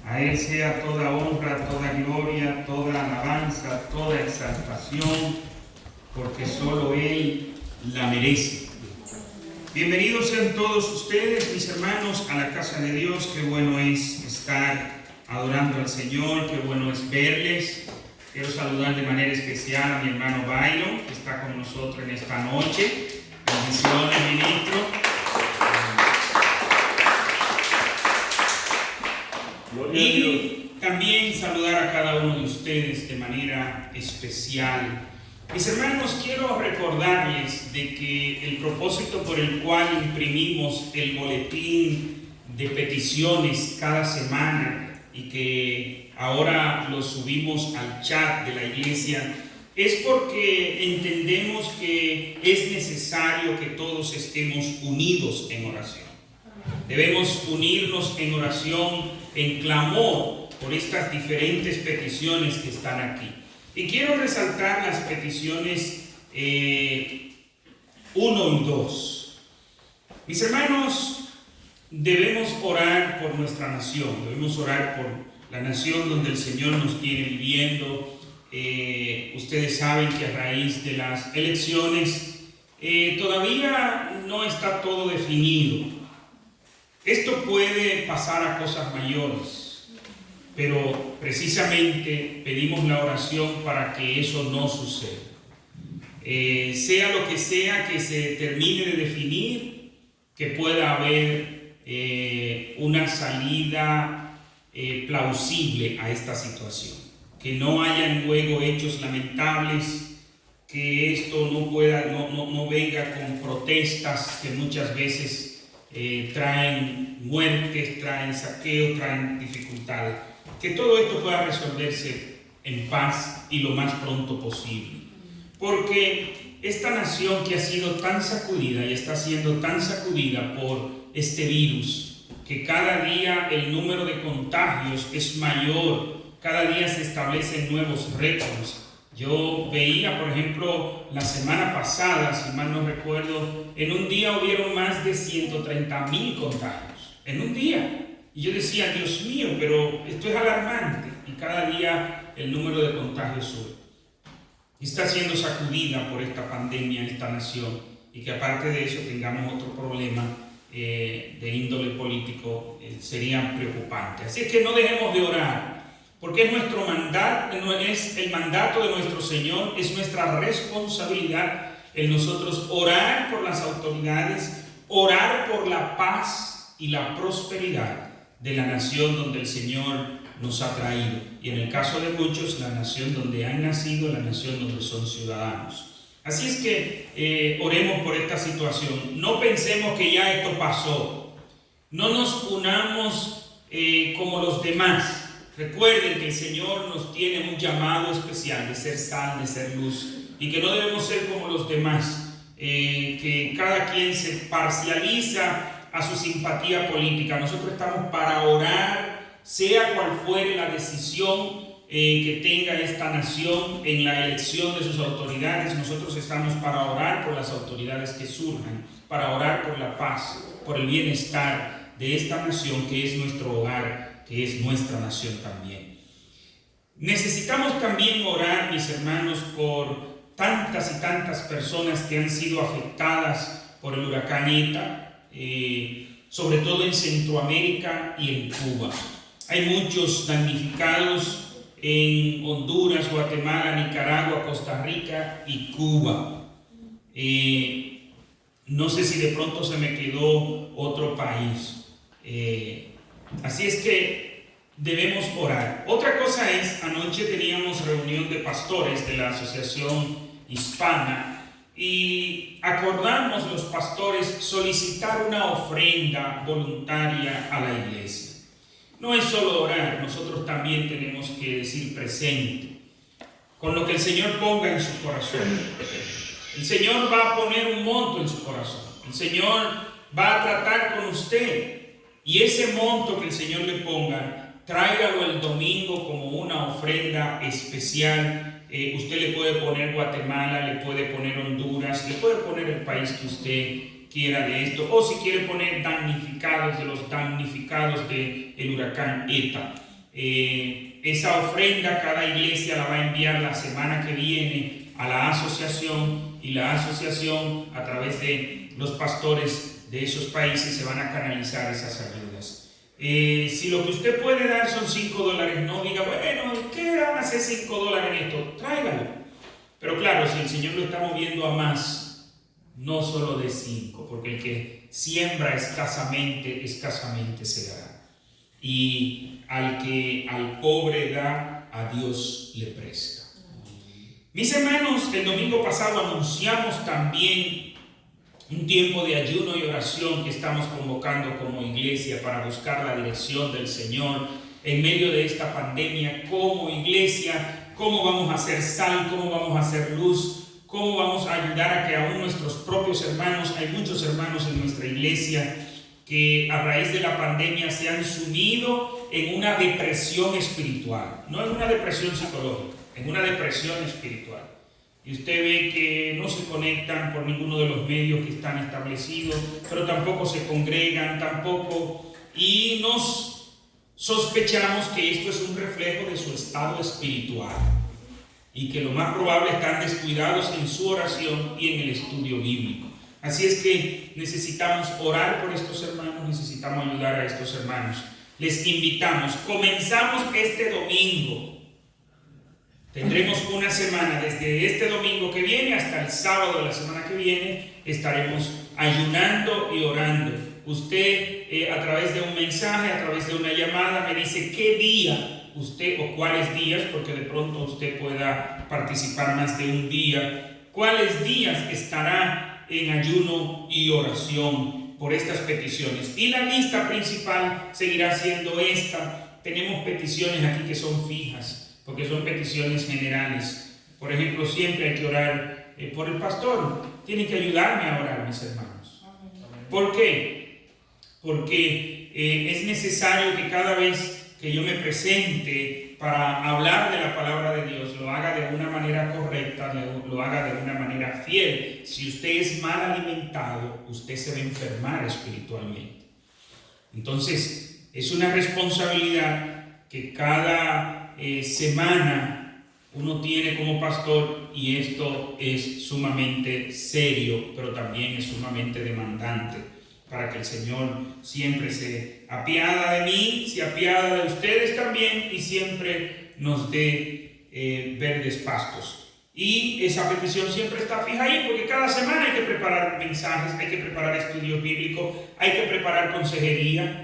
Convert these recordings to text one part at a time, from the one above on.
A Él sea toda honra, toda gloria, toda alabanza, toda exaltación, porque solo Él la merece. Bienvenidos sean todos ustedes, mis hermanos, a la casa de Dios. Qué bueno es estar adorando al Señor, qué bueno es verles. Quiero saludar de manera especial a mi hermano Byron, que está con nosotros en esta noche. Bendiciones, ministro. Y también saludar a cada uno de ustedes de manera especial. Mis hermanos, quiero recordarles de que el propósito por el cual imprimimos el boletín de peticiones cada semana y que ahora lo subimos al chat de la iglesia es porque entendemos que es necesario que todos estemos unidos en oración. Debemos unirnos en oración, en clamor por estas diferentes peticiones que están aquí. Y quiero resaltar las peticiones 1 y 2. Mis hermanos, debemos orar por nuestra nación, debemos orar por la nación donde el Señor nos tiene viviendo. Ustedes saben que a raíz de las elecciones todavía no está todo definido. Esto puede pasar a cosas mayores, pero precisamente pedimos la oración para que eso no suceda. Sea lo que sea que se termine de definir, que pueda haber una salida plausible a esta situación. Que no hayan luego hechos lamentables, que esto no venga con protestas que muchas veces traen muertes, traen saqueo, traen dificultades. Que todo esto pueda resolverse en paz y lo más pronto posible. Porque esta nación que ha sido tan sacudida y está siendo tan sacudida por este virus, que cada día el número de contagios es mayor, cada día se establecen nuevos récords. Yo veía, por ejemplo, la semana pasada, si mal no recuerdo, en un día hubieron más de 130,000 contagios. En un día. Y yo decía, Dios mío, pero esto es alarmante. Y cada día el número de contagios sube. Está siendo sacudida por esta pandemia esta nación. Y que aparte de eso tengamos otro problema de índole político, sería preocupante. Así es que no dejemos de orar. Porque es nuestro mandato, es el mandato de nuestro Señor, es nuestra responsabilidad en nosotros orar por las autoridades, orar por la paz y la prosperidad de la nación donde el Señor nos ha traído. Y en el caso de muchos, la nación donde han nacido, la nación donde son ciudadanos. Así es que oremos por esta situación. No pensemos que ya esto pasó. No nos unamos como los demás. Recuerden que el Señor nos tiene un llamado especial de ser sal, de ser luz, y que no debemos ser como los demás, que cada quien se parcializa a su simpatía política. Nosotros estamos para orar, sea cual fuere la decisión que tenga esta nación en la elección de sus autoridades. Nosotros estamos para orar por las autoridades que surjan, para orar por la paz, por el bienestar de esta nación que es nuestro hogar, que es nuestra nación también. Necesitamos también orar, mis hermanos, por tantas y tantas personas que han sido afectadas por el huracán ETA, sobre todo en Centroamérica y en Cuba. Hay muchos damnificados en Honduras, Guatemala, Nicaragua, Costa Rica y Cuba. No sé si de pronto se me quedó otro país. Así es que debemos orar. Otra cosa es, anoche teníamos reunión de pastores de la Asociación Hispana y acordamos los pastores solicitar una ofrenda voluntaria a la iglesia. No es solo orar, nosotros también tenemos que decir presente, con lo que el Señor ponga en su corazón. El Señor va a poner un monto en su corazón. El Señor va a tratar con usted. Y ese monto que el Señor le ponga, tráigalo el domingo como una ofrenda especial. Usted le puede poner Guatemala, le puede poner Honduras, le puede poner el país que usted quiera de esto. O si quiere poner damnificados, de los damnificados del huracán ETA. Esa ofrenda cada iglesia la va a enviar la semana que viene a la asociación, y la asociación, a través de los pastores de esos países, se van a canalizar esas ayudas. Si lo que usted puede dar son $5, no diga, bueno, ¿qué van a hacer $5 en esto? Tráigalo. Pero claro, si el Señor lo está moviendo a más, no solo de 5, porque el que siembra escasamente, escasamente se dará. Y al que al pobre da, a Dios le presta. Mis hermanos, el domingo pasado anunciamos también un tiempo de ayuno y oración que estamos convocando como iglesia para buscar la dirección del Señor en medio de esta pandemia. Como iglesia, cómo vamos a hacer sal, cómo vamos a hacer luz, cómo vamos a ayudar a que aún nuestros propios hermanos, hay muchos hermanos en nuestra iglesia que a raíz de la pandemia se han sumido en una depresión espiritual, no en una depresión psicológica, en una depresión espiritual. Y usted ve que no se conectan por ninguno de los medios que están establecidos, pero tampoco se congregan, tampoco, y nos sospechamos que esto es un reflejo de su estado espiritual y que lo más probable están descuidados en su oración y en el estudio bíblico. Así es que necesitamos orar por estos hermanos, necesitamos ayudar a estos hermanos. Les invitamos, comenzamos este domingo. Tendremos una semana, desde este domingo que viene hasta el sábado de la semana que viene, estaremos ayunando y orando. Usted a través de un mensaje, a través de una llamada, me dice qué día usted o cuáles días, porque de pronto usted pueda participar más de un día, cuáles días estará en ayuno y oración por estas peticiones. Y la lista principal seguirá siendo esta. Tenemos peticiones aquí que son fijas, porque son peticiones generales. Por ejemplo, siempre hay que orar por el pastor. Tienen que ayudarme a orar, mis hermanos. ¿Por qué? Porque es necesario que cada vez que yo me presente para hablar de la palabra de Dios, lo haga de una manera correcta, lo haga de una manera fiel. Si usted es mal alimentado, usted se va a enfermar espiritualmente. Entonces, es una responsabilidad que cada semana uno tiene como pastor, y esto es sumamente serio, pero también es sumamente demandante, para que el Señor siempre se apiada de mí, se apiada de ustedes también, y siempre nos dé verdes pastos. Y esa petición siempre está fija ahí, porque cada semana hay que preparar mensajes, hay que preparar estudios bíblicos, hay que preparar consejería.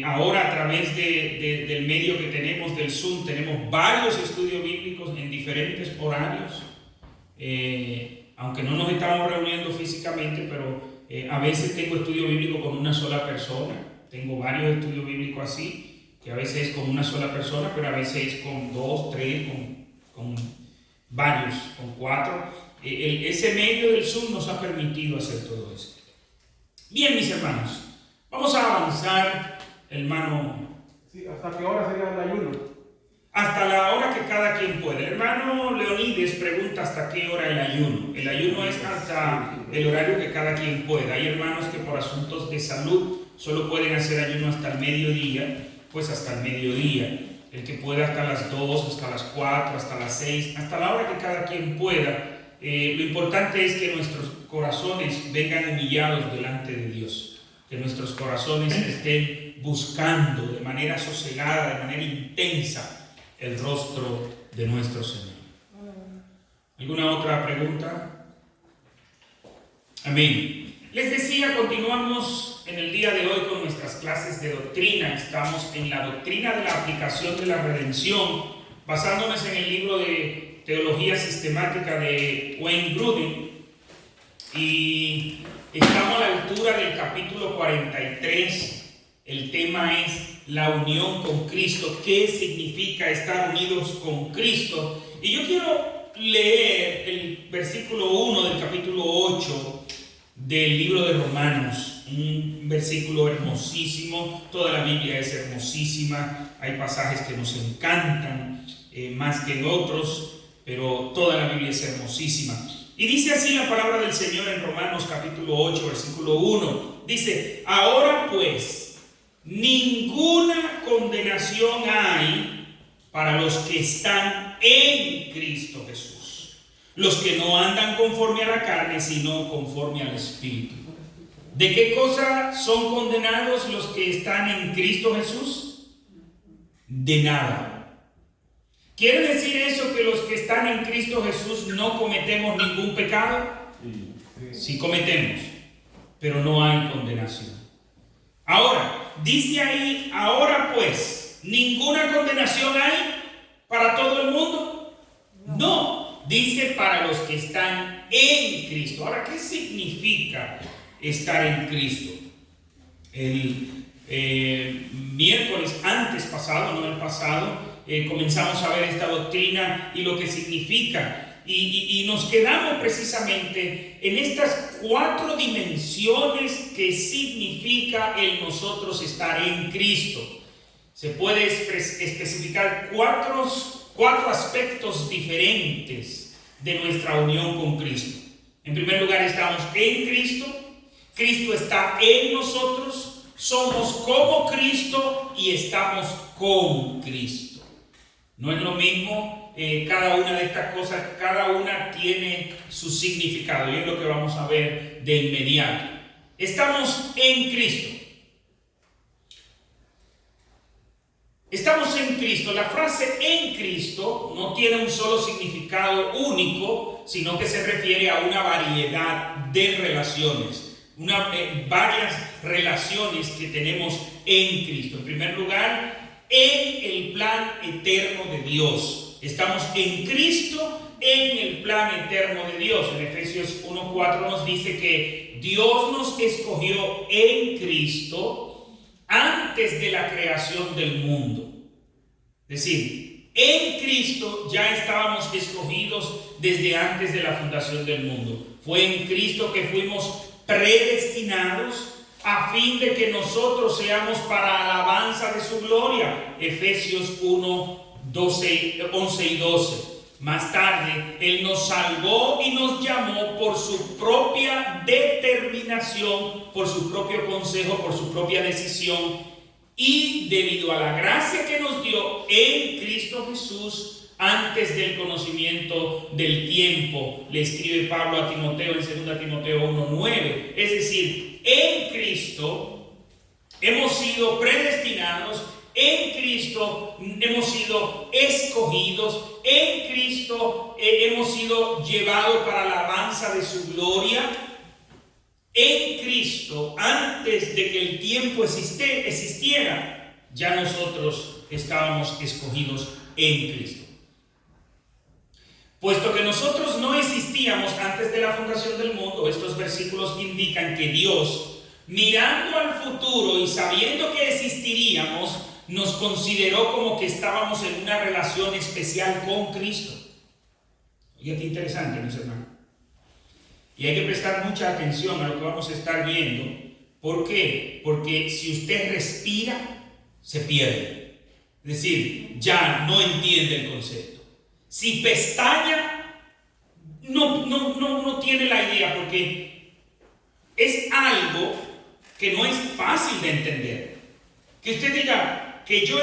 Ahora a través del medio que tenemos, del Zoom, tenemos varios estudios bíblicos en diferentes horarios, aunque no nos estamos reuniendo físicamente, pero a veces tengo estudio bíblico con una sola persona. Tengo varios estudios bíblicos así, que a veces es con una sola persona, pero a veces es con 2, 3, con varios, con 4. Ese medio del Zoom nos ha permitido hacer todo esto. Bien, mis hermanos, vamos a avanzar, hermano. Sí, ¿hasta qué hora sería el ayuno? Hasta la hora que cada quien puede. El hermano Leonides pregunta hasta qué hora el ayuno. El ayuno es hasta el horario que cada quien pueda. Hay hermanos que por asuntos de salud solo pueden hacer ayuno hasta el mediodía, pues hasta el mediodía. El que pueda hasta las 2, hasta las 4, hasta las 6, hasta la hora que cada quien pueda. Lo importante es que nuestros corazones vengan humillados delante de Dios, que nuestros corazones estén buscando de manera sosegada, de manera intensa, el rostro de nuestro Señor. ¿Alguna otra pregunta? Amén. Les decía, continuamos en el día de hoy con nuestras clases de doctrina. Estamos en la doctrina de la aplicación de la redención, basándonos en el libro de Teología Sistemática de Wayne Grudem, y estamos a la altura del capítulo 43. El tema es la unión con Cristo. ¿Qué significa estar unidos con Cristo? Y yo quiero leer el versículo 1 del capítulo 8 del libro de Romanos. Un versículo hermosísimo. Toda la Biblia es hermosísima. Hay pasajes que nos encantan más que otros, pero toda la Biblia es hermosísima. Y dice así la palabra del Señor en Romanos capítulo 8, versículo 1. Dice: ahora pues, ninguna condenación hay para los que están en Cristo Jesús, los que no andan conforme a la carne, sino conforme al Espíritu. ¿De qué cosa son condenados los que están en Cristo Jesús? De nada. ¿Quiere decir eso que los que están en Cristo Jesús no cometemos ningún pecado? Sí cometemos, pero no hay condenación. Ahora, dice ahí, ahora pues, ¿ninguna condenación hay para todo el mundo? No, dice para los que están en Cristo. Ahora, ¿qué significa estar en Cristo? El miércoles antes pasado, no el pasado, comenzamos a ver esta doctrina y lo que significa. Y nos quedamos precisamente en estas 4 dimensiones que significa el nosotros estar en Cristo. Se puede especificar cuatro aspectos diferentes de nuestra unión con Cristo. En primer lugar, estamos en Cristo. Cristo está en nosotros. Somos como Cristo y estamos con Cristo. No es lo mismo. Cada una de estas cosas, cada una tiene su significado y es lo que vamos a ver de inmediato. Estamos en Cristo. Estamos en Cristo. La frase en Cristo no tiene un solo significado único, sino que se refiere a una variedad de relaciones, varias relaciones que tenemos en Cristo. En primer lugar, en el plan eterno de Dios. Estamos en Cristo, en el plan eterno de Dios. En Efesios 1:4 nos dice que Dios nos escogió en Cristo antes de la creación del mundo. Es decir, en Cristo ya estábamos escogidos desde antes de la fundación del mundo. Fue en Cristo que fuimos predestinados a fin de que nosotros seamos para alabanza de su gloria. Efesios 1:11 y 12. Más tarde, Él nos salvó y nos llamó por su propia determinación, por su propio consejo, por su propia decisión. Y debido a la gracia que nos dio en Cristo Jesús, antes del conocimiento del tiempo, le escribe Pablo a Timoteo en 2 Timoteo 1:9. Es decir, en Cristo hemos sido predestinados. En Cristo hemos sido escogidos, en Cristo hemos sido llevados para la alabanza de su gloria. En Cristo, antes de que el tiempo existiera, ya nosotros estábamos escogidos en Cristo. Puesto que nosotros no existíamos antes de la fundación del mundo, estos versículos indican que Dios, mirando al futuro y sabiendo que existiríamos, nos consideró como que estábamos en una relación especial con Cristo. Oye, qué interesante, mis hermanos. Y hay que prestar mucha atención a lo que vamos a estar viendo. ¿Por qué? Porque si usted respira, se pierde. Es decir, ya no entiende el concepto. Si pestaña, no tiene la idea, porque es algo que no es fácil de entender. Que usted diga que yo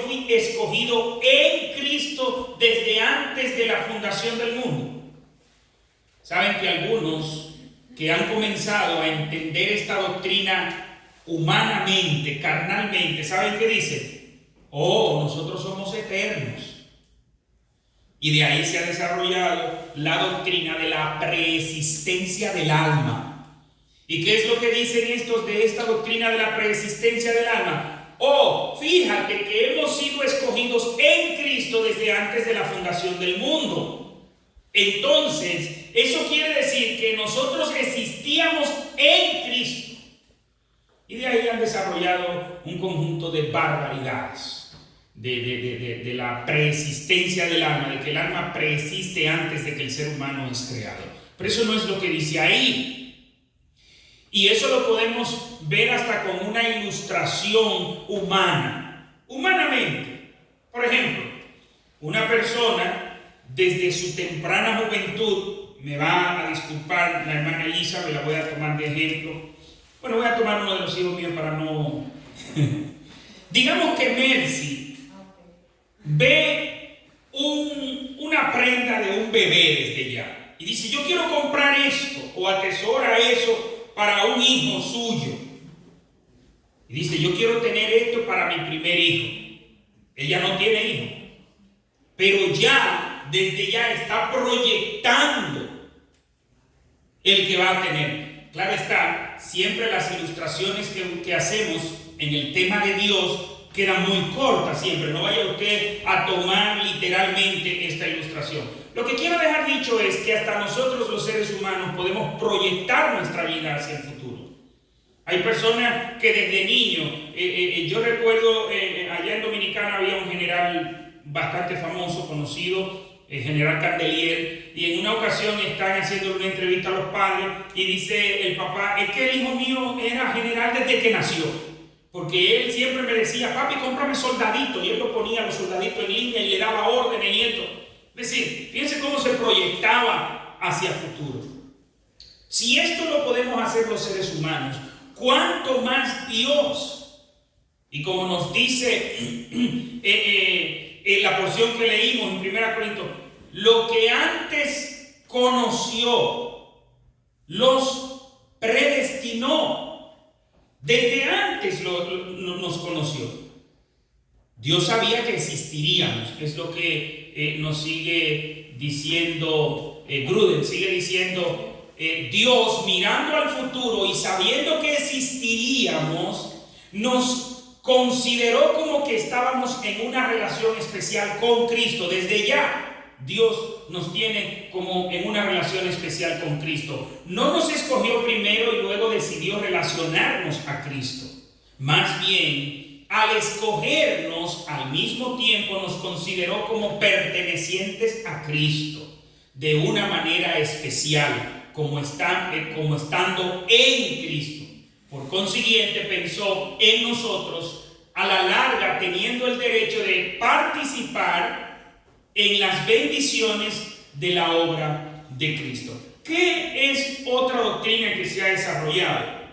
fui escogido en Cristo desde antes de la fundación del mundo. Saben que algunos que han comenzado a entender esta doctrina humanamente, carnalmente, ¿saben qué dicen? Oh, nosotros somos eternos. Y de ahí se ha desarrollado la doctrina de la preexistencia del alma. ¿Y qué es lo que dicen estos de esta doctrina de la preexistencia del alma? Oh, fíjate que hemos sido escogidos en Cristo desde antes de la fundación del mundo. Entonces, eso quiere decir que nosotros existíamos en Cristo. Y de ahí han desarrollado un conjunto de barbaridades de la preexistencia del alma, de que el alma preexiste antes de que el ser humano es creado. Pero eso no es lo que dice ahí. Y eso lo podemos ver hasta con una ilustración humana. Humanamente. Por ejemplo, una persona desde su temprana juventud, me va a disculpar la hermana Elisa, me la voy a tomar de ejemplo. Bueno, voy a tomar uno de los hijos míos para no Digamos que Mercy ve una prenda de un bebé desde ya y dice: yo quiero comprar esto, o atesora eso para un hijo suyo. Y dice: yo quiero tener esto para mi primer hijo. Ella no tiene hijo, pero ya, desde ya está proyectando el que va a tener. Claro está, siempre las ilustraciones que hacemos en el tema de Dios quedan muy cortas siempre. No vaya usted a tomar literalmente esta ilustración. Lo que quiero dejar dicho es que hasta nosotros los seres humanos podemos proyectar nuestra vida hacia el futuro. Hay personas que desde niño, yo recuerdo allá en Dominicana había un general bastante famoso, conocido, el general Candelier, y en una ocasión están haciendo una entrevista a los padres y dice el papá: es que el hijo mío era general desde que nació, porque él siempre me decía: papi, cómprame soldaditos, y él lo ponía a los soldaditos en línea y le daba órdenes y esto. Es decir, fíjense cómo se proyectaba hacia el futuro. Si esto lo podemos hacer los seres humanos, ¿cuánto más Dios? Y como nos dice en la porción que leímos en 1 Corintios, lo que antes conoció, los predestinó. Desde antes nos conoció. Dios sabía que existiríamos. Es lo que nos sigue diciendo Gruden. Sigue diciendo: Dios, mirando al futuro y sabiendo que existiríamos, nos consideró como que estábamos en una relación especial con Cristo. Desde ya Dios nos tiene como en una relación especial con Cristo. No nos escogió primero y luego decidió relacionarnos a Cristo. Más bien, al escogernos, al mismo tiempo nos consideró como pertenecientes a Cristo de una manera especial, como estando en Cristo. Por consiguiente, pensó en nosotros, a la larga teniendo el derecho de participar en las bendiciones de la obra de Cristo. ¿Qué es otra doctrina que se ha desarrollado?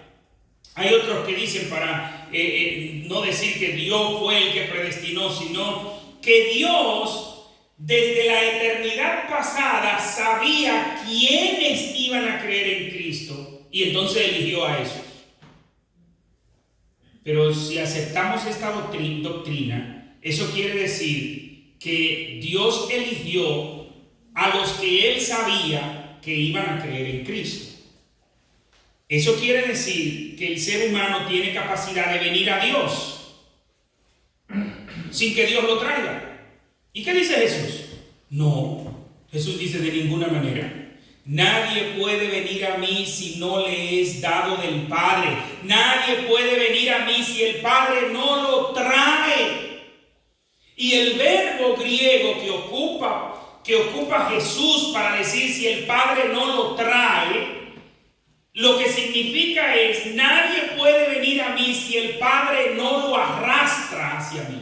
Hay otros que dicen, para no decir que Dios fue el que predestinó, sino que Dios desde la eternidad pasada sabía quiénes iban a creer en Cristo y entonces eligió a esos. Pero si aceptamos esta doctrina, eso quiere decir que Dios eligió a los que Él sabía que iban a creer en Cristo. Eso quiere decir que el ser humano tiene capacidad de venir a Dios sin que Dios lo traiga. ¿Y qué dice Jesús? No, Jesús dice: de ninguna manera. Nadie puede venir a mí si no le es dado del Padre. Nadie puede venir a mí si el Padre no lo trae. Y el verbo griego que ocupa Jesús para decir si el Padre no lo trae, lo que significa es: nadie puede venir a mí si el Padre no lo arrastra hacia mí.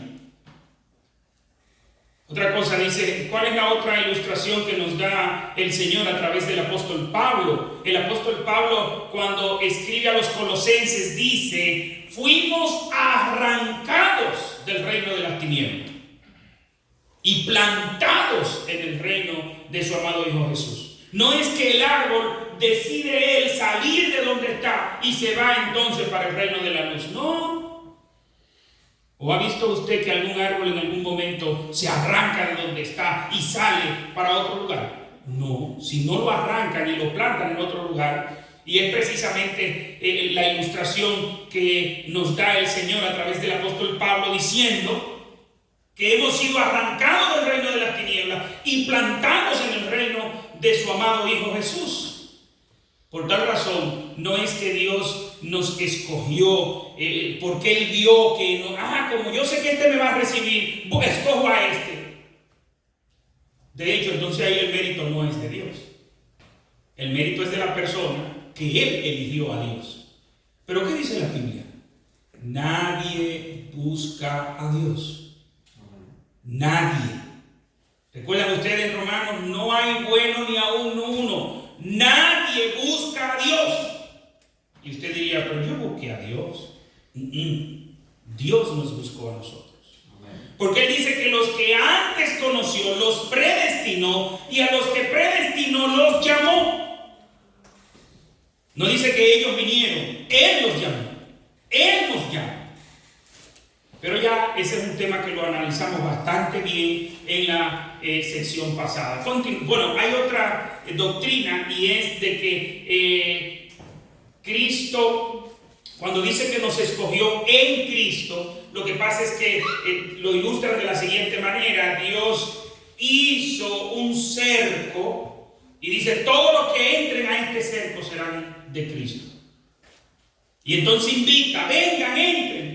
Otra cosa dice, ¿cuál es la otra ilustración que nos da el Señor a través del apóstol Pablo? El apóstol Pablo, cuando escribe a los colosenses, dice: fuimos arrancados del reino de las tinieblas y plantados en el reino de su amado Hijo Jesús. No es que el árbol decide él salir de donde está y se va entonces para el reino de la luz. No. ¿O ha visto usted que algún árbol en algún momento se arranca de donde está y sale para otro lugar? No, si no lo arrancan y lo plantan en otro lugar. Y es precisamente la ilustración que nos da el Señor a través del apóstol Pablo, diciendo que hemos sido arrancados del reino de las tinieblas y plantados en el reino de su amado Hijo Jesús. Por tal razón, no es que Dios nos escogió porque Él vio que, como yo sé que este me va a recibir, escojo a este. De hecho, entonces ahí el mérito no es de Dios. El mérito es de la persona que Él eligió a Dios. Pero ¿qué dice la Biblia? Nadie busca a Dios. Nadie. ¿Recuerdan ustedes en Romanos? No hay bueno ni aún uno. Nadie busca a Dios. Y usted diría: pero yo busqué a Dios. Dios nos buscó a nosotros. Porque Él dice que los que antes conoció, los predestinó, y a los que predestinó, los llamó. No dice que ellos vinieron, Él los llamó. Él nos llama. Pero ya ese es un tema que lo analizamos bastante bien en la sección pasada. Bueno, hay otra doctrina, y es de que Cristo, cuando dice que nos escogió en Cristo, lo que pasa es que lo ilustran de la siguiente manera. Dios hizo un cerco y dice: todos los que entren a este cerco serán de Cristo. Y entonces invita: vengan, entren.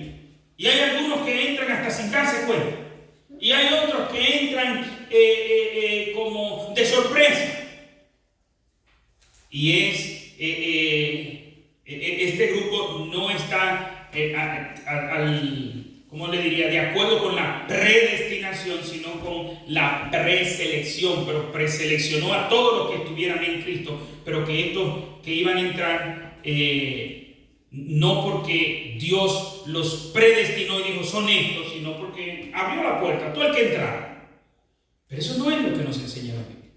Y hay algunos que entran hasta sin darse cuenta. Y hay otros que entran como de sorpresa. Y este grupo no está ¿cómo le diría?, de acuerdo con la predestinación, sino con la preselección. Pero preseleccionó a todos los que estuvieran en Cristo, pero que estos que iban a entrar, no porque Dios los predestinó y dijo son estos, sino porque abrió la puerta a todo el que entrara. Pero eso no es lo que nos enseña la Biblia.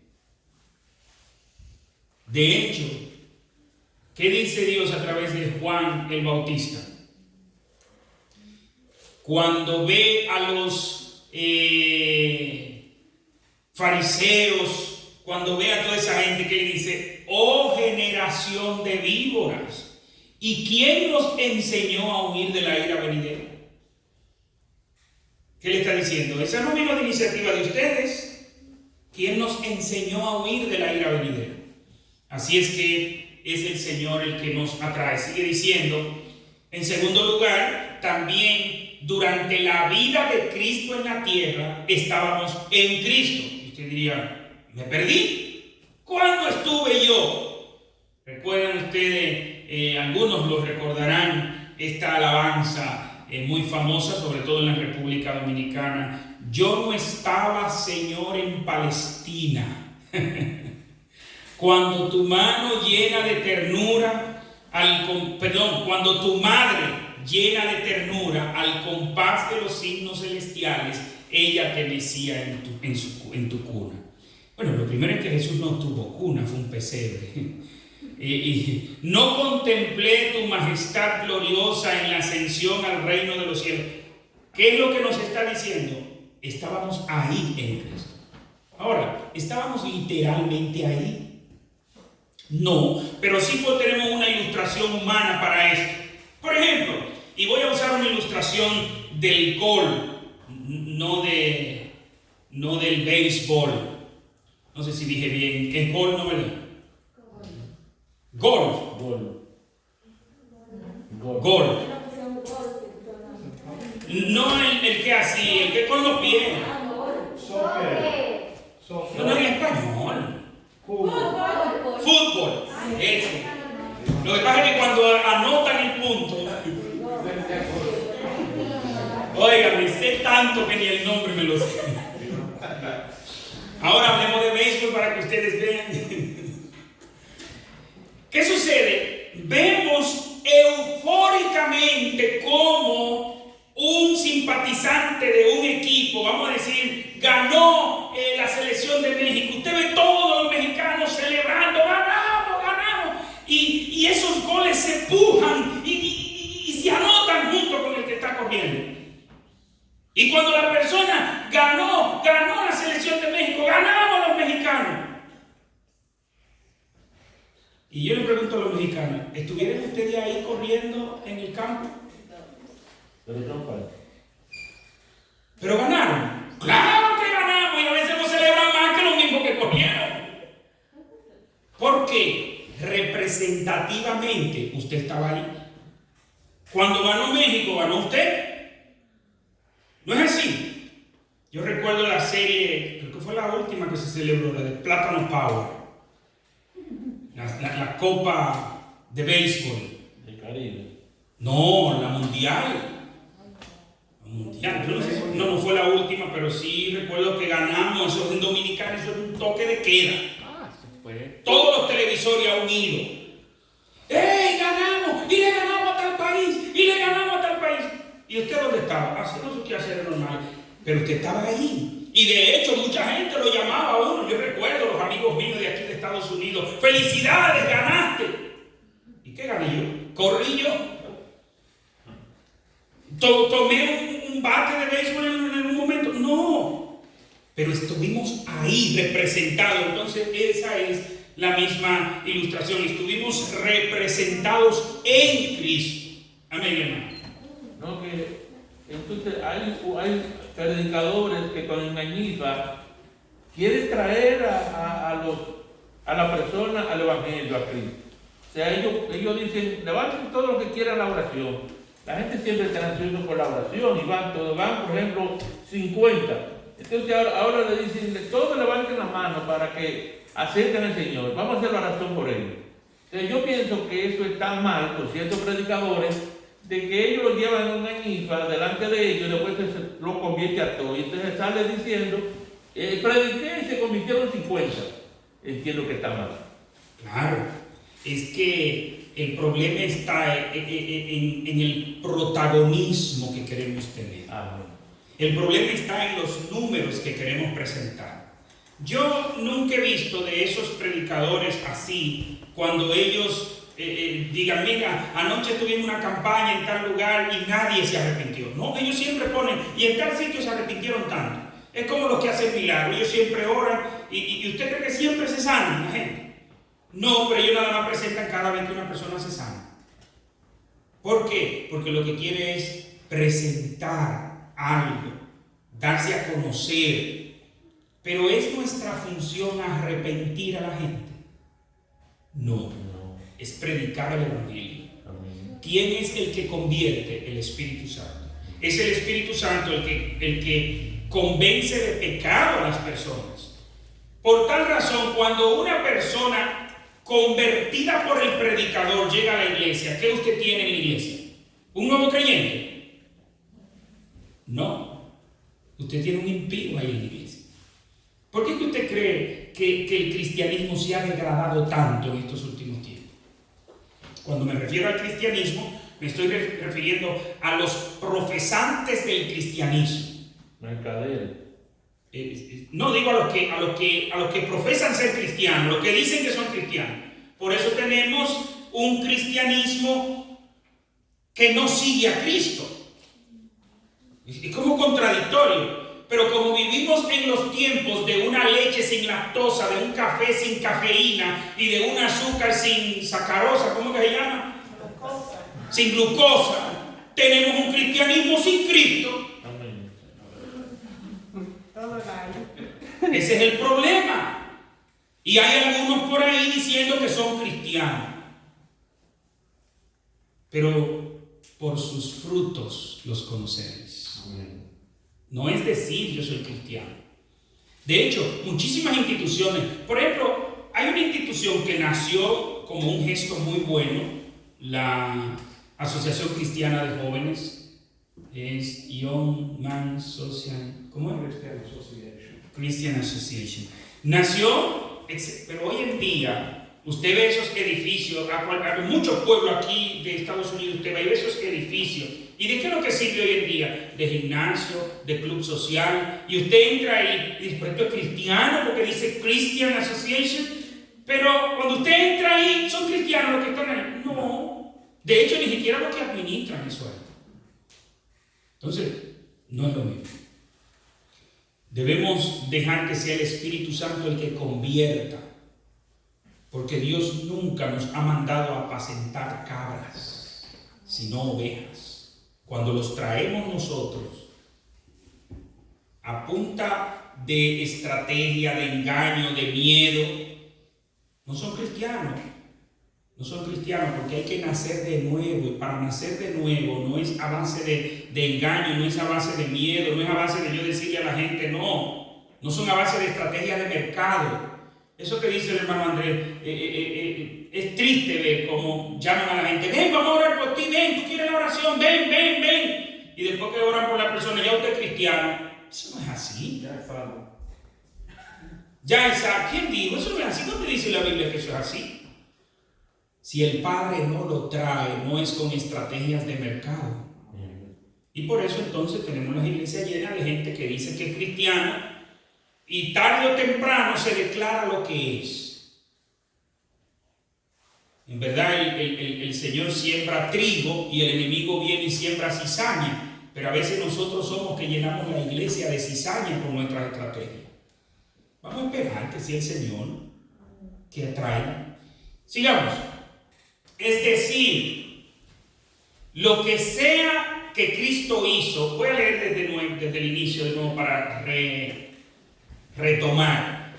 De hecho, ¿qué dice Dios a través de Juan el Bautista? Cuando ve a los fariseos, cuando ve a toda esa gente, que le dice: oh generación de víboras, ¿y quién nos enseñó a huir de la ira venidera? ¿Qué le está diciendo? Esa no vino de iniciativa de ustedes. ¿Quién nos enseñó a huir de la ira venidera? Así es que es el Señor el que nos atrae. Sigue diciendo, en segundo lugar, también durante la vida de Cristo en la tierra estábamos en Cristo. Y usted diría: ¿me perdí? ¿Cuándo estuve yo? Recuerdan ustedes, algunos lo recordarán, esta alabanza muy famosa, sobre todo en la República Dominicana: yo no estaba, Señor, en Palestina. Cuando tu mano llena de ternura, cuando tu madre llena de ternura, al compás de los signos celestiales, ella te mecía en tu cuna. Bueno, lo primero es que Jesús no tuvo cuna, fue un pesebre. Y no contemplé tu majestad gloriosa en la ascensión al reino de los cielos. ¿Qué es lo que nos está diciendo? Estábamos ahí en Cristo. Ahora, ¿estábamos literalmente ahí? No, pero sí tenemos una ilustración humana para esto. Por ejemplo, y voy a usar una ilustración del golf, no del béisbol. No sé si dije bien. ¿Es golf, no, verdad? Golf. No el que así, el que con los pies. No es en español. Fútbol. Ese. Lo que pasa es que cuando anotan el punto, oiga, me sé tanto que ni el nombre me lo sé. Ahora hablemos de béisbol para que ustedes vean. ¿Qué sucede? Vemos eufóricamente cómo un simpatizante de un equipo, vamos a decir, ganó la selección de México. Usted ve todos los mexicanos celebrando: ganamos, ganamos. Y esos goles se pujan y se anotan junto con el que está corriendo. Y cuando la persona ganó la selección de México, ganamos los mexicanos. Y yo le pregunto a los mexicanos: ¿estuvieran ustedes ahí corriendo en el campo? Pero ganaron. Claro que ganamos, y a veces no celebran más que los mismos que corrieron. ¿Por qué? Representativamente usted estaba ahí. Cuando ganó México, ganó usted. ¿No es así? Yo recuerdo la serie, creo que fue la última que se celebró, la de Plátano Power. La Copa de Béisbol. ¿El Caribe? No, la Mundial. No fue la última, pero sí recuerdo que ganamos. Eso en Dominicana, eso es un toque de queda. Se fue. Todos los televisores han unido. ¡Ey, ganamos! Y le ganamos a tal país. Y le ganamos a tal país. Y usted usted dónde estaba? Haciendo sus quehaceres normales. Pero usted estaba ahí. Y de hecho, mucha gente lo llamaba a uno. Yo recuerdo los amigos míos de aquí de Estados Unidos. ¡Felicidades, ganaste! ¿Y qué gané yo? Corrí yo. Tomé un bate de béisbol en un momento. No. Pero estuvimos ahí representados. Entonces, esa es la misma ilustración. Estuvimos representados en Cristo. Amén, hermano. No, que entonces hay predicadores que con engañifa quieren traer a la persona al evangelio, a Cristo. O sea, ellos dicen, levanten todo lo que quieran la oración. La gente siempre está ansiosa por la oración y van, por ejemplo, 50. Entonces ahora le dicen, todos levanten la mano para que acepten al Señor. Vamos a hacer la oración por ellos. Entonces yo pienso que eso está mal por ciertos predicadores, de que ellos lo llevan en una ñifa delante de ellos y después se lo convierte a todo. Y entonces sale diciendo, prediqué y se convirtieron 50. Entiendo que está mal. Claro, es que el problema está en el protagonismo que queremos tener. Amén. El problema está en los números que queremos presentar. Yo nunca he visto de esos predicadores así, cuando ellos digan, mira, anoche tuvimos una campaña en tal lugar y nadie se arrepintió. No, ellos siempre ponen, y en tal sitio se arrepintieron tanto. Es como los que hacen milagros, ellos siempre oran, y usted cree que siempre se sana la gente. No, pero ellos nada más presentan cada vez que una persona se sana. ¿Por qué? Porque lo que quiere es presentar algo, darse a conocer. Pero ¿es nuestra función arrepentir a la gente? No, es predicar el evangelio. ¿Quién es el que convierte? El Espíritu Santo. Es el Espíritu Santo el que convence de pecado a las personas. Por tal razón, cuando una persona convertida por el predicador llega a la iglesia, ¿qué usted tiene en la iglesia? ¿Un nuevo creyente? No, usted tiene un impío ahí en la iglesia. ¿Por qué usted cree que el cristianismo se ha degradado tanto en estos últimos tiempos? Cuando me refiero al cristianismo, me estoy refiriendo a los profesantes del cristianismo. Mercader. No digo a los que profesan ser cristianos, los que dicen que son cristianos. Por eso tenemos un cristianismo que no sigue a Cristo. Es como contradictorio. Pero como vivimos en los tiempos de una leche sin lactosa, de un café sin cafeína y de un azúcar sin sacarosa, ¿cómo que se llama? Glucosa. Sin glucosa, tenemos un cristianismo sin Cristo. Amén. Ese es el problema. Y hay algunos por ahí diciendo que son cristianos. Pero por sus frutos los conoceréis. Amén. No es decir yo soy cristiano. De hecho, muchísimas instituciones, por ejemplo, hay una institución que nació como un gesto muy bueno, la Asociación Cristiana de Jóvenes, es Young Man Social, ¿cómo es? Christian Association. Nació, pero hoy en día, usted ve esos edificios, hay muchos pueblos aquí de Estados Unidos, usted ve esos edificios. ¿Y de qué es lo que sirve hoy en día? De gimnasio, de club social. Y usted entra ahí y dice, pues esto es cristiano porque dice Christian Association. Pero cuando usted entra ahí, ¿son cristianos los que están ahí? No. De hecho, ni siquiera los que administran eso ahí. Entonces, no es lo mismo. Debemos dejar que sea el Espíritu Santo el que convierta. Porque Dios nunca nos ha mandado a apacentar cabras, sino ovejas. Cuando los traemos nosotros, a punta de estrategia, de engaño, de miedo, no son cristianos. No son cristianos porque hay que nacer de nuevo. Y para nacer de nuevo no es a base de engaño, no es a base de miedo, no es a base de yo decirle a la gente no. No son a base de estrategia de mercado. Eso que dice el hermano Andrés, es triste ver cómo llaman a la gente, ven, vamos a orar por ti, ven, tú quieres la oración, ven, ven, ven. Y después que oran por la persona, ya usted es cristiano. Eso no es así. Ya es salvo. Ya es así. ¿Quién dijo? Eso no es así. ¿Dónde dice la Biblia que eso es así? Si el Padre no lo trae, no es con estrategias de mercado. Y por eso entonces tenemos las iglesias llenas de gente que dice que es cristiana y tarde o temprano se declara lo que es. En verdad el Señor siembra trigo y el enemigo viene y siembra cizaña, pero a veces nosotros somos que llenamos la iglesia de cizaña con nuestras estrategias. Vamos a esperar que sea el Señor que atraiga. Sigamos. Es decir, lo que sea que Cristo hizo, voy a leer desde el inicio de nuevo para retomar.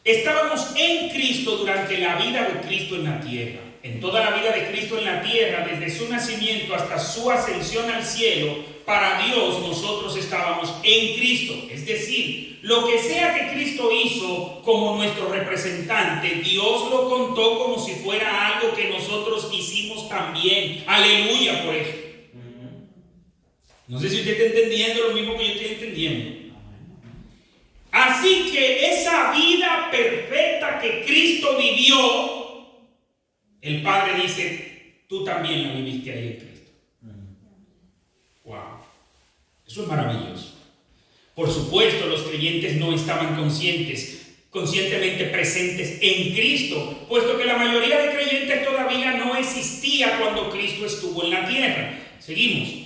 Estábamos en Cristo durante la vida de Cristo en la tierra. En toda la vida de Cristo en la tierra, desde su nacimiento hasta su ascensión al cielo, para Dios nosotros estábamos en Cristo. Es decir, lo que sea que Cristo hizo como nuestro representante, Dios lo contó como si fuera algo que nosotros hicimos también. Aleluya por eso. No sé si usted está entendiendo lo mismo que yo estoy entendiendo. Así que esa vida perfecta que Cristo vivió, el Padre dice, tú también la viviste ahí en Cristo. Wow. Eso es maravilloso. Por supuesto, los creyentes no estaban conscientemente presentes en Cristo, puesto que la mayoría de creyentes todavía no existía cuando Cristo estuvo en la tierra. Seguimos.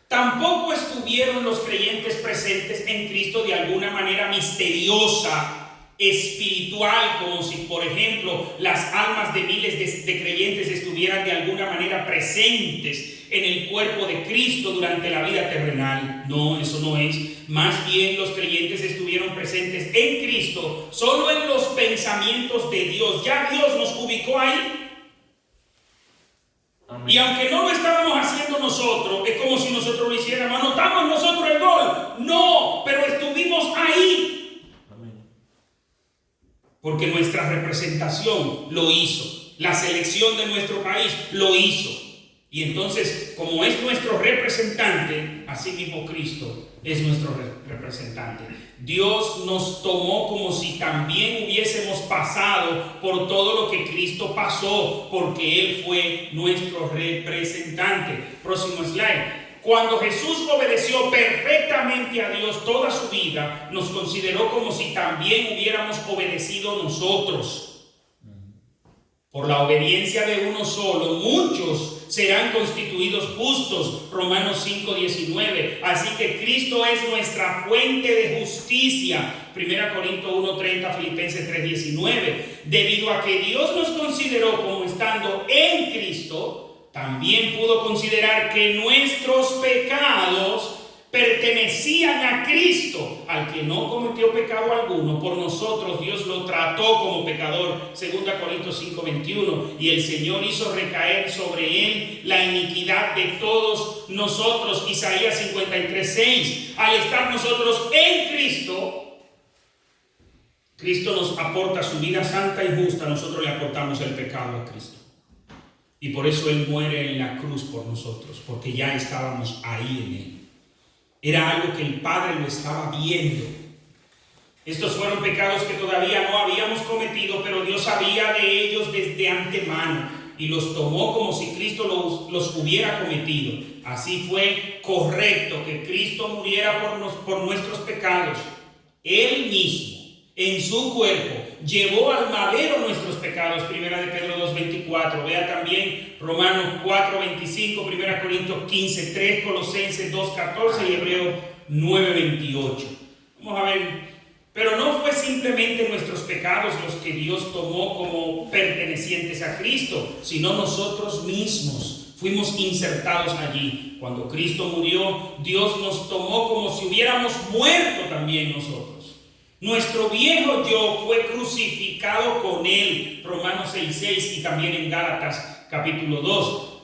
Tampoco estuvieron los creyentes presentes en Cristo de alguna manera misteriosa, espiritual, como si, por ejemplo, las almas de miles de creyentes estuvieran de alguna manera presentes en el cuerpo de Cristo durante la vida terrenal. No, eso no es. Más bien los creyentes estuvieron presentes en Cristo solo en los pensamientos de Dios. Ya Dios nos ubicó ahí. Amén. Y aunque no lo estábamos haciendo nosotros, es como si nosotros lo hiciéramos. ¿Anotamos nosotros el gol? No, pero estuvimos ahí. Amén. Porque nuestra representación lo hizo. La selección de nuestro país lo hizo. Y entonces, como es nuestro representante, así mismo Cristo es nuestro representante. Dios nos tomó como si también hubiésemos pasado por todo lo que Cristo pasó, porque Él fue nuestro representante. Próximo slide. Cuando Jesús obedeció perfectamente a Dios toda su vida, nos consideró como si también hubiéramos obedecido nosotros. Por la obediencia de uno solo, muchos serán constituidos justos. Romanos 5:19. Así que Cristo es nuestra fuente de justicia. 1 Corintios 1:30, Filipenses 3:19. Debido a que Dios nos consideró como estando en Cristo, también pudo considerar que nuestros pecados pertenecían a Cristo, al que no cometió pecado alguno. Por nosotros Dios lo trató como pecador, 2 Corintios 5:21, y el Señor hizo recaer sobre él la iniquidad de todos nosotros, Isaías 53:6. Al estar nosotros en Cristo, Cristo nos aporta su vida santa y justa, nosotros le aportamos el pecado a Cristo. Y por eso Él muere en la cruz por nosotros, porque ya estábamos ahí en Él. Era algo que el Padre lo estaba viendo. Estos fueron pecados que todavía no habíamos cometido, pero Dios sabía de ellos desde antemano y los tomó como si Cristo los hubiera cometido. Así fue correcto que Cristo muriera por nuestros pecados. Él mismo, en su cuerpo, llevó al madero nuestros pecados. 1 Pedro 2:24. Vea también Romanos 4:25, 1 Corintios 15:3, Colosenses 2:14 y Hebreos 9:28. Vamos a ver. Pero no fue simplemente nuestros pecados los que Dios tomó como pertenecientes a Cristo, sino nosotros mismos fuimos insertados allí. Cuando Cristo murió, Dios nos tomó como si hubiéramos muerto también nosotros. Nuestro viejo yo fue crucificado con Él, Romanos 6:6, y también en Gálatas capítulo 2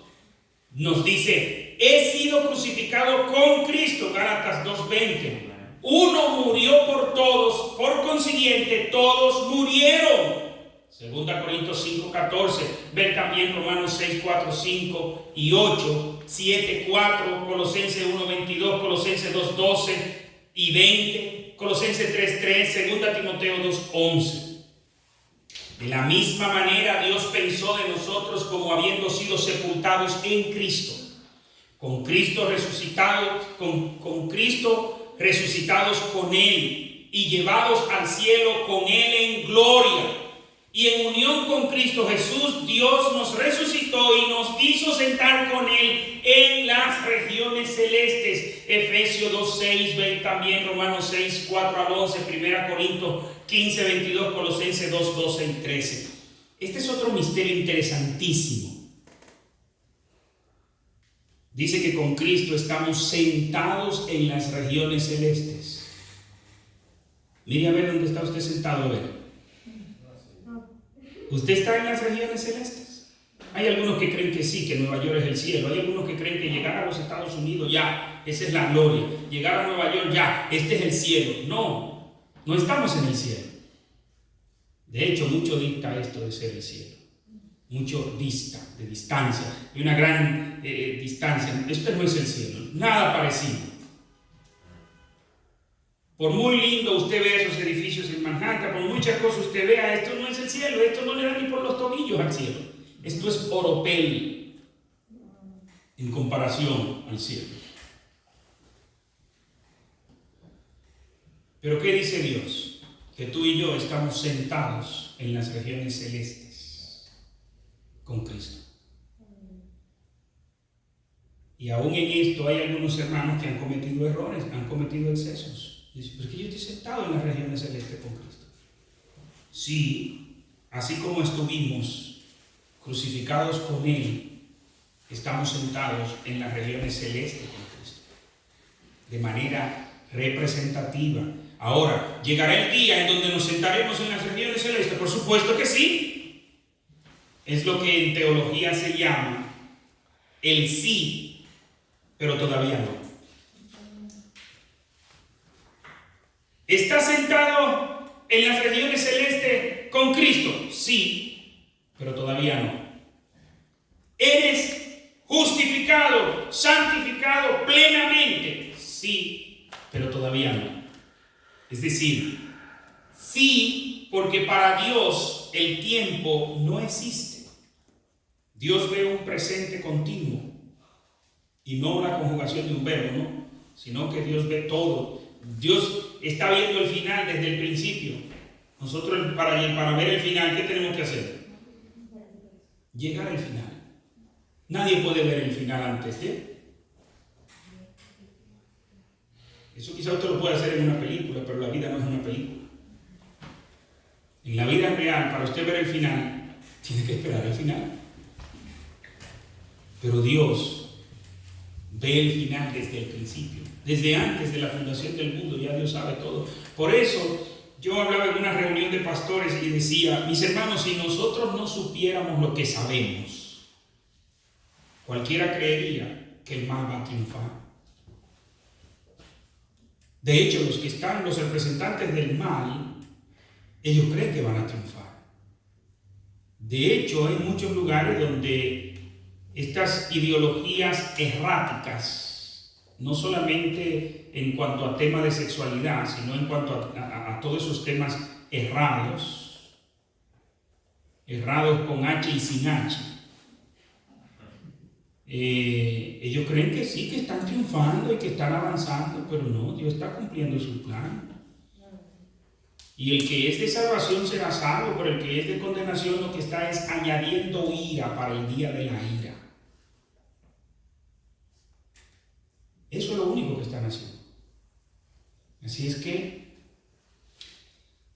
nos dice, he sido crucificado con Cristo, Gálatas 2:20. Uno murió por todos, por consiguiente todos murieron. 2 Corintios 5:14, ver también Romanos 6:4, 5 y 8, 7:4, Colosenses 1:22, Colosenses 2:12 y 20. Colosenses 3:3, 2 Timoteo 2:11. De la misma manera Dios pensó de nosotros como habiendo sido sepultados en Cristo. Con Cristo resucitados con Él y llevados al cielo con Él en gloria. Y en unión con Cristo Jesús, Dios nos resucitó y nos hizo sentar con Él en las regiones celestes. Efesios 2:6, ve también Romanos 6, 4 al 11, 1 Corintios 15, 22, Colosenses 2, 12 y 13. Este es otro misterio interesantísimo. Dice que con Cristo estamos sentados en las regiones celestes. Mire a ver dónde está usted sentado, a ver. ¿Usted está en las regiones celestes? Hay algunos que creen que sí, que Nueva York es el cielo. Hay algunos que creen que llegar a los Estados Unidos ya, esa es la gloria. Llegar a Nueva York ya, este es el cielo. No, no estamos en el cielo. De hecho, mucho dicta esto de ser el cielo. Mucho dista, de distancia, de una gran distancia. Esto no es el cielo, nada parecido. Por muy lindo usted vea esos edificios en Manhattan, por muchas cosas usted vea, esto no es el cielo, esto no le da ni por los tobillos al cielo. Esto es oropel en comparación al cielo. Pero ¿qué dice Dios? Que tú y yo estamos sentados en las regiones celestes con Cristo. Y aún en esto hay algunos hermanos que han cometido errores, han cometido excesos. Dice, ¿por qué yo estoy sentado en las regiones celestes con Cristo? Sí, así como estuvimos crucificados con Él, estamos sentados en las regiones celestes con Cristo, de manera representativa. Ahora, ¿llegará el día en donde nos sentaremos en las regiones celestes? Por supuesto que sí. Es lo que en teología se llama el sí, pero todavía no. ¿Está sentado en las regiones celestes con Cristo? Sí, pero todavía no. ¿Eres justificado, santificado plenamente? Sí, pero todavía no. Es decir, sí, porque para Dios el tiempo no existe. Dios ve un presente continuo y no una conjugación de un verbo, ¿no? Sino que Dios ve todo. Dios está viendo el final desde el principio. Nosotros para ver el final, ¿qué tenemos que hacer? Llegar al final. Nadie puede ver el final antes de. Eso quizá usted lo puede hacer en una película, pero la vida no es una película. En la vida real, para usted ver el final, tiene que esperar el final. Pero Dios ve el final desde el principio. Desde antes de la fundación del mundo, ya Dios sabe todo. Por eso, yo hablaba en una reunión de pastores y decía, mis hermanos, si nosotros no supiéramos lo que sabemos, cualquiera creería que el mal va a triunfar. De hecho, los representantes del mal, ellos creen que van a triunfar. De hecho, hay muchos lugares donde estas ideologías erráticas, no solamente en cuanto a temas de sexualidad, sino en cuanto a todos esos temas errados con H y sin H, ellos creen que sí, que están triunfando y que están avanzando, pero no, Dios está cumpliendo su plan. Y el que es de salvación será salvo, pero el que es de condenación lo que está es añadiendo ira para el día de la ira. Eso es lo único que están haciendo. Así es que,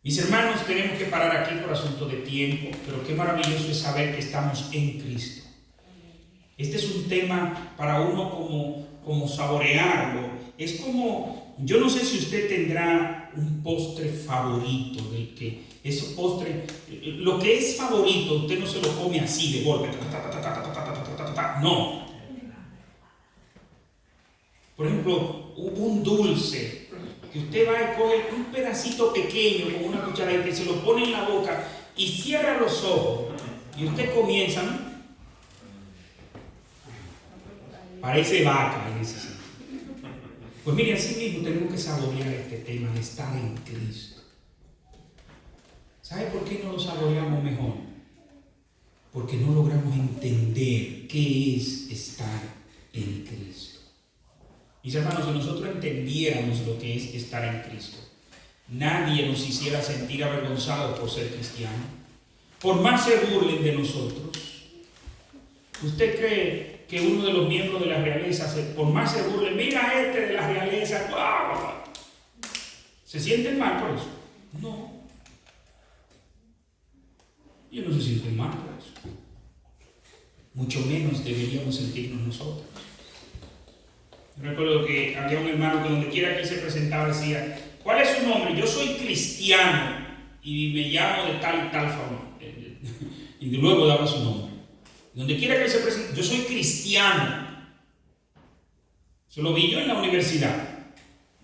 mis hermanos, tenemos que parar aquí por asunto de tiempo, pero qué maravilloso es saber que estamos en Cristo. Este es un tema para uno como saborearlo. Es como, yo no sé si usted tendrá un postre favorito, del que ese postre, lo que es favorito, usted no se lo come así de golpe, no. Por ejemplo, un dulce, que usted va y coge un pedacito pequeño con una cucharadita y se lo pone en la boca y cierra los ojos y usted comienza, ¿no? Parece vaca en ese sentido. Pues mire, así mismo tenemos que saborear este tema de estar en Cristo. ¿Sabe por qué no lo saboreamos mejor? Porque no logramos entender qué es estar en Cristo. Mis hermanos, si nosotros entendiéramos lo que es estar en Cristo, nadie nos hiciera sentir avergonzados por ser cristianos. Por más se burlen de nosotros. ¿Usted cree que uno de los miembros de la realeza, por más se burle, mira de la realeza, ¡guau! ¿Se sienten mal por eso? No. Ellos no se sienten mal por eso. Mucho menos deberíamos sentirnos nosotros. Recuerdo que había un hermano que donde quiera que él se presentaba decía: ¿cuál es su nombre? Yo soy cristiano y me llamo de tal y tal forma. Y luego daba su nombre. Donde quiera que él se presente, yo soy cristiano. Se lo vi yo en la universidad.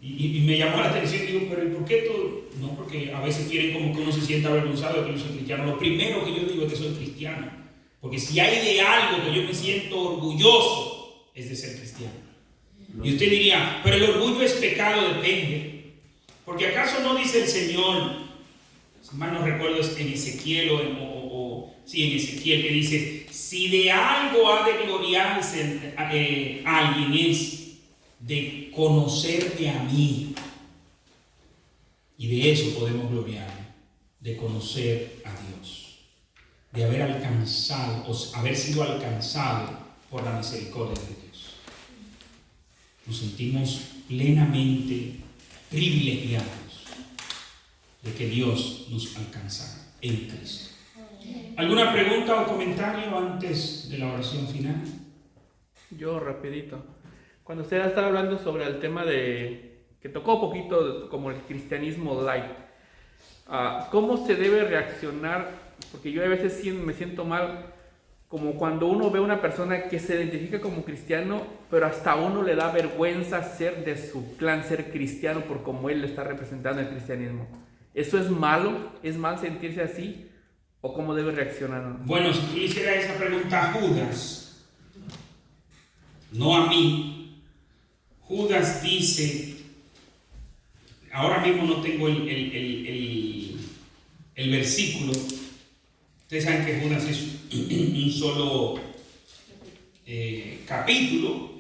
Y me llamó la atención y digo: ¿pero y por qué tú? No, porque a veces quieren como que uno se sienta avergonzado de que yo soy cristiano. Lo primero que yo digo es que soy cristiano. Porque si hay de algo que yo me siento orgulloso, es de ser cristiano. Y usted diría: pero el orgullo es pecado, depende. Porque ¿acaso no dice el Señor, si mal no recuerdo es en Ezequiel en Ezequiel, que dice: si de algo ha de gloriarse alguien es de conocerme a mí? Y de eso podemos gloriarnos, de conocer a Dios, de haber alcanzado o haber sido alcanzado por la misericordia de Dios. Nos sentimos plenamente privilegiados de que Dios nos alcanzara en Cristo. ¿Alguna pregunta o comentario antes de la oración final? Yo rapidito. Cuando usted estaba hablando sobre el tema de que tocó un poquito como el cristianismo light, ¿cómo se debe reaccionar? Porque yo a veces me siento mal, como cuando uno ve a una persona que se identifica como cristiano, pero hasta a uno le da vergüenza ser de su clan, ser cristiano por cómo él le está representando el cristianismo. ¿Eso es malo? ¿Es mal sentirse así? ¿O cómo debe reaccionar? Bueno, si tú le hicieras esa pregunta a Judas, no a mí, Judas dice, ahora mismo no tengo el versículo. Ustedes saben que Judas es un solo capítulo,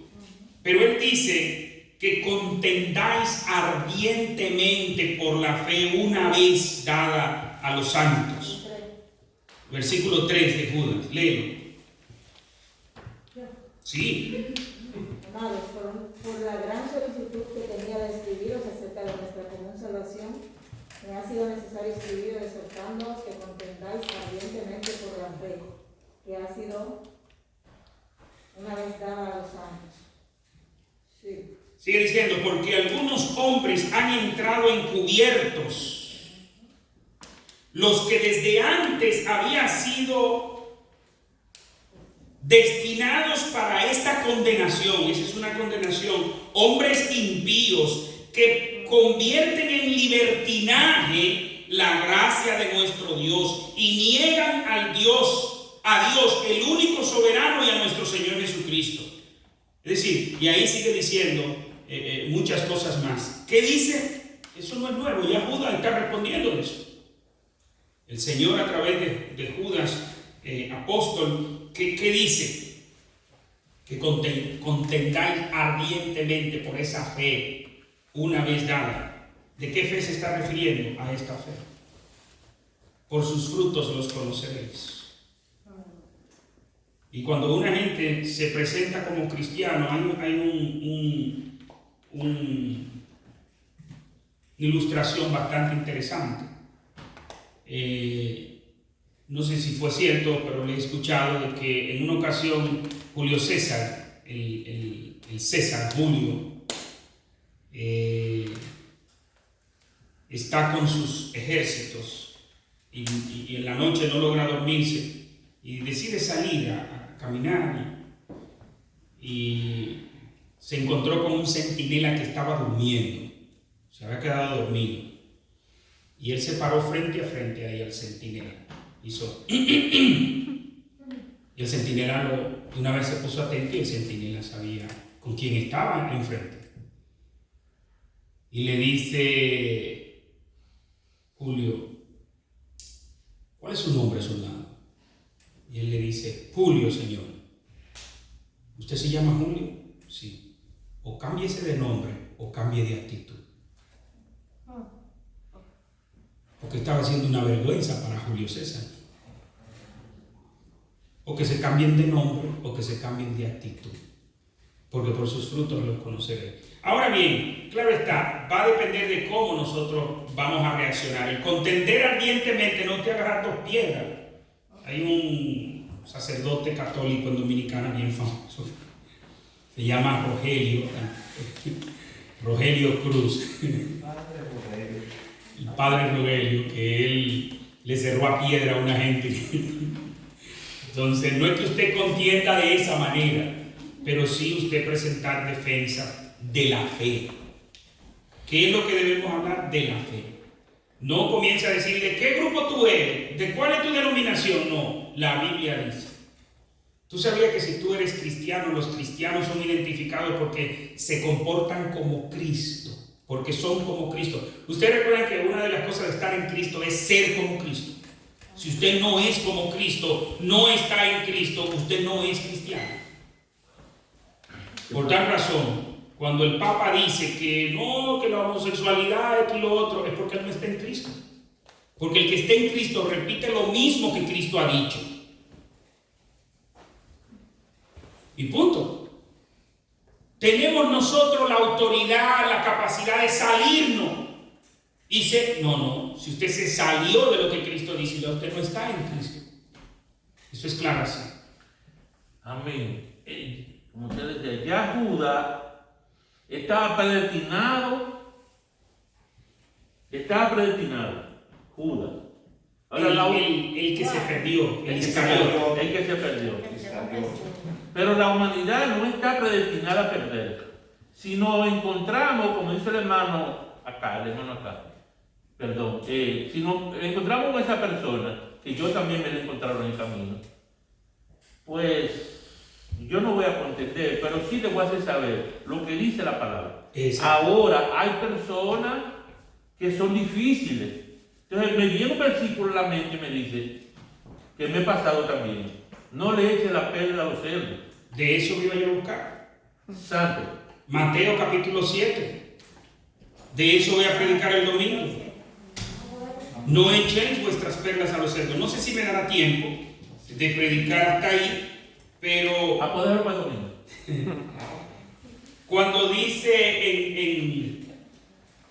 pero él dice que contendáis ardientemente por la fe una vez dada a los santos. Versículo 3 de Judas, léelo. Sí. Amados, por la gran solicitud que tenía de escribiros acerca de nuestra común salvación, me ha sido necesario escribir exhortándoos que contendáis ardientemente por la fe, que ha sido una vez dada a los santos. Sí. Sigue diciendo: porque algunos hombres han entrado encubiertos, los que desde antes habían sido destinados para esta condenación. Esa es una condenación. Hombres impíos que convierten en libertinaje la gracia de nuestro Dios y niegan a Dios, el único soberano, y a nuestro Señor Jesucristo. Es decir, y ahí sigue diciendo muchas cosas más. ¿Qué dice? Eso no es nuevo, ya Judas está respondiendo eso. El Señor, a través de Judas, apóstol, ¿qué dice? Que contendáis ardientemente por esa fe una vez dada. ¿De qué fe se está refiriendo? A esta fe. Por sus frutos los conoceréis. Y cuando una gente se presenta como cristiano, hay una ilustración bastante interesante. No sé si fue cierto, pero le he escuchado de que en una ocasión Julio César, el César Julio, está con sus ejércitos y en la noche no logra dormirse y decide salir a caminar y se encontró con un centinela que estaba durmiendo, se había quedado dormido. Y él se paró frente a frente ahí al centinela. Hizo y el centinela de una vez se puso atento y el centinela sabía con quién estaba enfrente. Y le dice Julio: ¿cuál es su nombre, soldado? Y él le dice, Julio, señor. ¿Usted se llama Julio? Sí. O cámbiese de nombre o cambie de actitud. Porque estaba siendo una vergüenza para Julio César. O que se cambien de nombre o que se cambien de actitud. Porque por sus frutos los conoceré. Ahora bien, claro está, va a depender de cómo nosotros vamos a reaccionar. El contender ardientemente no te agarrar dos piedras. Hay un sacerdote católico en Dominicana bien famoso. Se llama Rogelio Cruz. El padre Rogelio, que él le cerró a piedra a una gente. Entonces, no es que usted contienda de esa manera, pero sí usted presentar defensa de la fe. ¿Qué es lo que debemos hablar? De la fe. No comience a decir de qué grupo tú eres, de cuál es tu denominación. No, la Biblia dice. ¿Tú sabías que si tú eres cristiano, los cristianos son identificados porque se comportan como Cristo? Porque son como Cristo. Ustedes recuerdan que una de las cosas de estar en Cristo es ser como Cristo. Si usted no es como Cristo, no está en Cristo, usted no es cristiano. Por tal razón, cuando el Papa dice que no, que la homosexualidad, esto y lo otro, es porque él no está en Cristo. Porque el que está en Cristo repite lo mismo que Cristo ha dicho. Y punto. Tenemos nosotros la autoridad, la capacidad de salirnos. Y si usted se salió de lo que Cristo dice, ya usted no está en Cristo. Eso es claro así. Amén. Como usted decía, ya Judas estaba predestinado. Judas. Ahora, el que se perdió, el que se perdió. Pero la humanidad no está predestinada a perder. Si nos encontramos, como dice el hermano acá, si nos encontramos con esa persona, que yo también me la he encontrado en el camino, pues yo no voy a contender, pero sí le voy a hacer saber lo que dice la palabra. Ahora hay personas que son difíciles. Entonces me viene un versículo a la mente y me dice, que me he pasado también, no le eche la perla a los cerdos. De eso iba yo a buscar. Santo. Mateo capítulo 7. De eso voy a predicar el domingo. No echéis vuestras perlas a los cerdos. No sé si me dará tiempo de predicar hasta ahí, pero a poder para el domingo. Cuando dice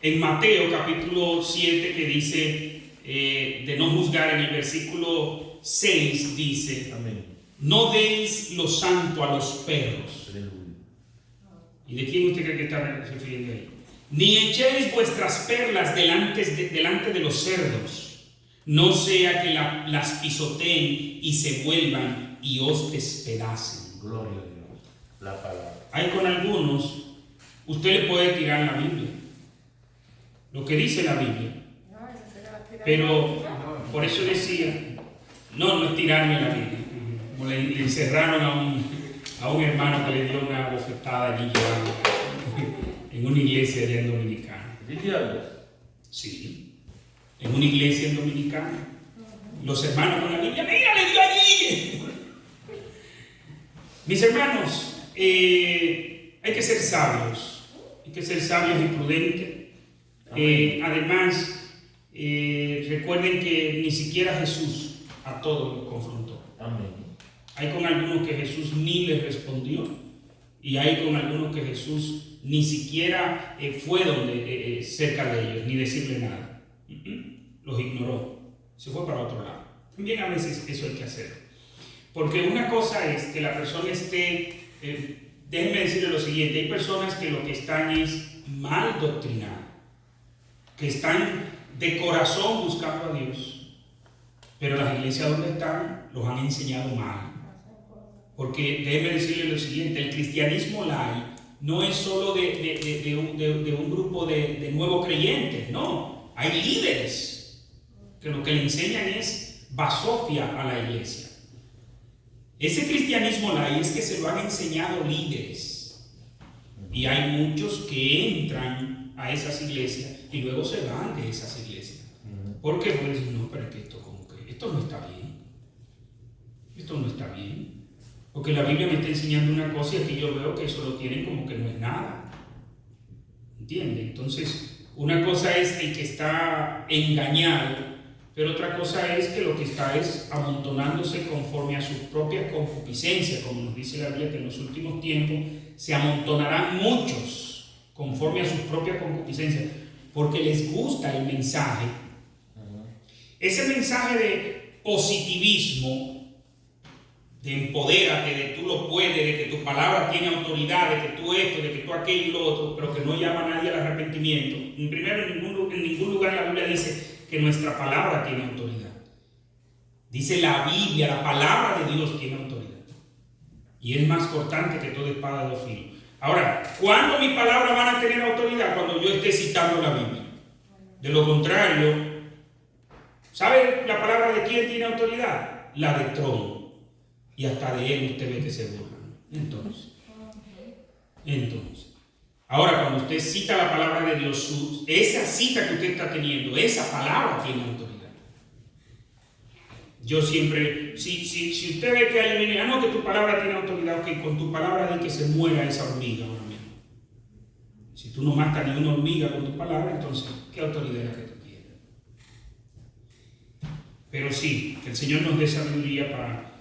en Mateo capítulo 7 que dice de no juzgar, en el versículo 6 dice, amén, no deis lo santo a los perros. ¿Y de quién usted cree que está refiriendo ahí? Ni echéis vuestras perlas delante de los cerdos, no sea que las pisoteen y se vuelvan y os despedacen. Gloria a Dios. La palabra. Hay con algunos, usted le puede tirar la Biblia, lo que dice la Biblia. Pero por eso decía, no es tirarme la Biblia. Como le encerraron a un hermano que le dio una bofetada allí en una iglesia allá en Dominicana. ¿Dice algo? Sí, en una iglesia en Dominicana. Los hermanos con la Biblia, ¡mira, le dio allí! Mis hermanos, hay que ser sabios. Hay que ser sabios y prudentes. Además, recuerden que ni siquiera Jesús a todos los confrontó. Amén. Hay con algunos que Jesús ni les respondió y hay con algunos que Jesús ni siquiera fue donde cerca de ellos, ni decirle nada. Los ignoró, se fue para otro lado. También a veces eso hay que hacer. Porque una cosa es que la persona esté, déjenme decirle lo siguiente, hay personas que lo que están es mal doctrinadas, que están de corazón buscando a Dios, pero las iglesias donde están los han enseñado mal. Porque déjenme decirle lo siguiente, el cristianismo light no es solo de un grupo de nuevos creyentes, no, hay líderes que lo que le enseñan es basofia a la iglesia. Ese cristianismo light es que se lo han enseñado líderes y hay muchos que entran a esas iglesias y luego se van de esas iglesias. ¿Por qué? Pues no, pero es que esto esto no está bien. Esto no está bien. Porque la Biblia me está enseñando una cosa y aquí yo veo que eso lo tienen como que no es nada. ¿Entiende? Entonces, una cosa es el que está engañado, pero otra cosa es que lo que está es amontonándose conforme a sus propias concupiscencias, como nos dice la Biblia, que en los últimos tiempos se amontonarán muchos conforme a sus propias concupiscencias, porque les gusta el mensaje. Ese mensaje de positivismo, de empodérate, de tú lo puedes, de que tu palabra tiene autoridad, de que tú esto, de que tú aquello y lo otro, pero que no llama a nadie al arrepentimiento. Primero, en ningún lugar la Biblia dice que nuestra palabra tiene autoridad. Dice la Biblia, la palabra de Dios tiene autoridad. Y es más cortante que toda espada de dos filos. Ahora, ¿cuándo mis palabras van a tener autoridad? Cuando yo esté citando la Biblia. De lo contrario, ¿sabe la palabra de quién tiene autoridad? La de Trump. Y hasta de él usted ve que se burlan. Entonces, ahora cuando usted cita la palabra de Dios, esa cita que usted está teniendo, esa palabra tiene autoridad. Yo siempre, si usted ve que alguien viene, no, que tu palabra tiene autoridad, ok, con tu palabra de que se muera esa hormiga ahora mismo. Si tú no matas ni una hormiga con tu palabra, entonces, ¿qué autoridad es la que tú tienes? Pero sí, que el Señor nos dé sabiduría para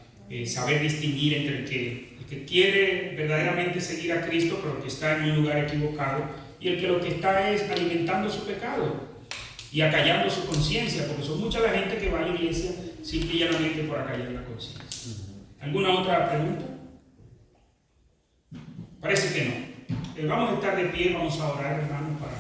saber distinguir entre el que quiere verdaderamente seguir a Cristo, pero que está en un lugar equivocado, y el que lo que está es alimentando su pecado y acallando su conciencia, porque son mucha la gente que va a la iglesia simple y llanamente por acallar la conciencia. ¿Alguna otra pregunta? Parece que no. Vamos a estar de pie, vamos a orar, hermanos, para